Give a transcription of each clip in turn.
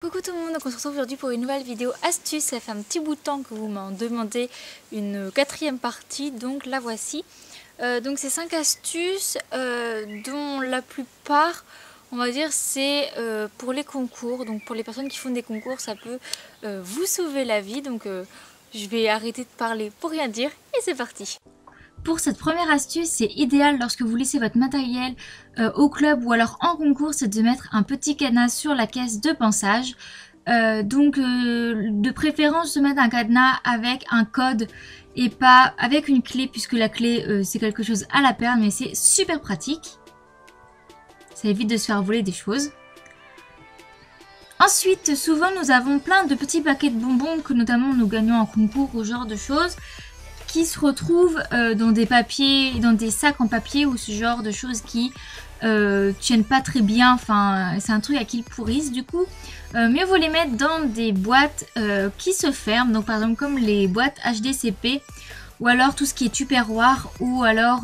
Coucou tout le monde, donc on se retrouve aujourd'hui pour une nouvelle vidéo astuce. Ça fait un petit bout de temps que vous m'en demandez une quatrième partie, donc la voici. Donc c'est 5 astuces dont la plupart, on va dire, c'est pour les concours. Donc pour les personnes qui font des concours, ça peut vous sauver la vie. Donc je vais arrêter de parler pour rien dire et c'est parti. Pour cette première astuce, c'est idéal lorsque vous laissez votre matériel au club ou alors en concours, c'est de mettre un petit cadenas sur la caisse de pansage. De préférence de mettre un cadenas avec un code et pas avec une clé, puisque la clé c'est quelque chose à la perdre, mais c'est super pratique. Ça évite de se faire voler des choses. Ensuite, souvent nous avons plein de petits paquets de bonbons que notamment nous gagnons en concours ou ce genre de choses, qui se retrouvent dans des papiers, dans des sacs en papier ou ce genre de choses qui tiennent pas très bien. Enfin, c'est un truc à qui ils pourrissent. Du coup, mieux vaut les mettre dans des boîtes qui se ferment. Donc, par exemple, comme les boîtes HDCP ou alors tout ce qui est Tupperware ou alors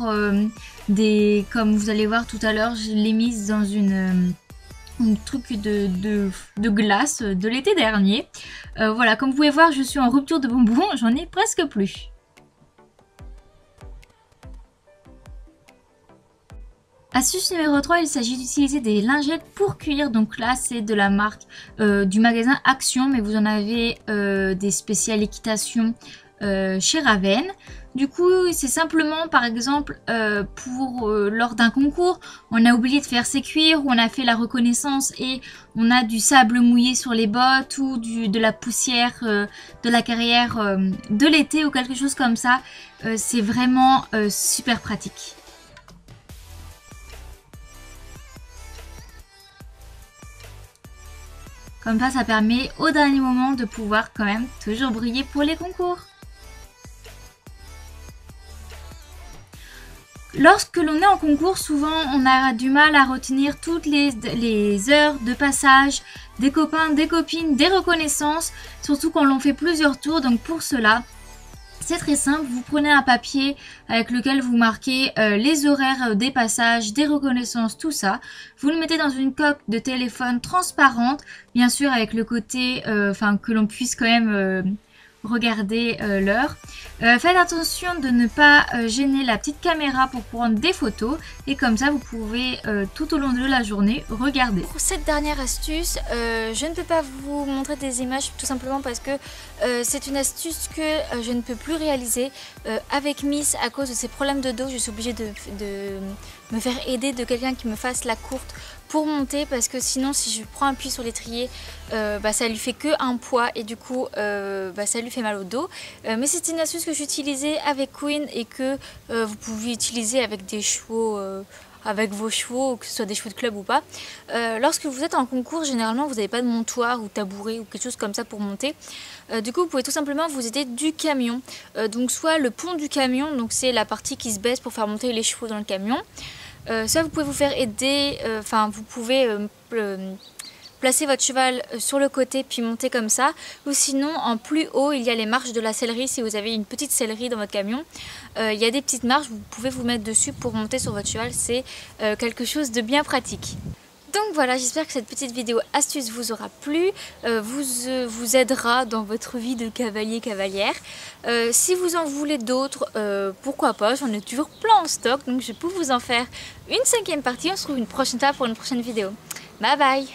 comme vous allez voir tout à l'heure, je l'ai mise dans un truc de glace de l'été dernier. Voilà, comme vous pouvez voir, je suis en rupture de bonbons. J'en ai presque plus. Astuce numéro 3, il s'agit d'utiliser des lingettes pour cuire. Donc là, c'est de la marque du magasin Action, mais vous en avez des spéciales équitation chez Raven. Du coup, c'est simplement, par exemple, lors d'un concours, on a oublié de faire ses cuirs, ou on a fait la reconnaissance et on a du sable mouillé sur les bottes ou de la poussière de la carrière de l'été ou quelque chose comme ça. C'est vraiment super pratique. Comme ça permet au dernier moment de pouvoir quand même toujours briller pour les concours. Lorsque l'on est en concours, souvent on a du mal à retenir toutes les heures de passage, des copains, des copines, des reconnaissances, surtout quand l'on fait plusieurs tours. Donc pour cela, c'est très simple, vous prenez un papier avec lequel vous marquez les horaires des passages, des reconnaissances, tout ça. Vous le mettez dans une coque de téléphone transparente, bien sûr avec le côté, que l'on puisse quand même regarder l'heure. Faites attention de ne pas gêner la petite caméra pour prendre des photos et comme ça vous pouvez tout au long de la journée regarder. Pour cette dernière astuce, je ne peux pas vous montrer des images tout simplement parce que c'est une astuce que je ne peux plus réaliser avec Miss à cause de ses problèmes de dos. Je suis obligée de me faire aider de quelqu'un qui me fasse la courte pour monter parce que sinon si je prends appui sur l'étrier ça lui fait que un poids et du coup ça lui fait mal au dos. Mais c'est une astuce que j'utilisais avec Queen et que vous pouvez utiliser avec des chevaux, avec vos chevaux, que ce soit des chevaux de club ou pas. Lorsque vous êtes en concours, généralement vous n'avez pas de montoir ou tabouret ou quelque chose comme ça pour monter. Du coup vous pouvez tout simplement vous aider du camion. Donc soit le pont du camion, donc c'est la partie qui se baisse pour faire monter les chevaux dans le camion. Soit vous pouvez vous faire aider, vous pouvez placer votre cheval sur le côté puis monter comme ça, ou sinon en plus haut il y a les marches de la sellerie. Si vous avez une petite sellerie dans votre camion, il y a des petites marches, vous pouvez vous mettre dessus pour monter sur votre cheval. C'est quelque chose de bien pratique. Donc voilà, j'espère que cette petite vidéo astuce vous aura plu, vous aidera dans votre vie de cavalier-cavalière. Si vous en voulez d'autres, pourquoi pas, j'en ai toujours plein en stock, donc je peux vous en faire une 5e partie. On se retrouve une prochaine fois pour une prochaine vidéo. Bye bye!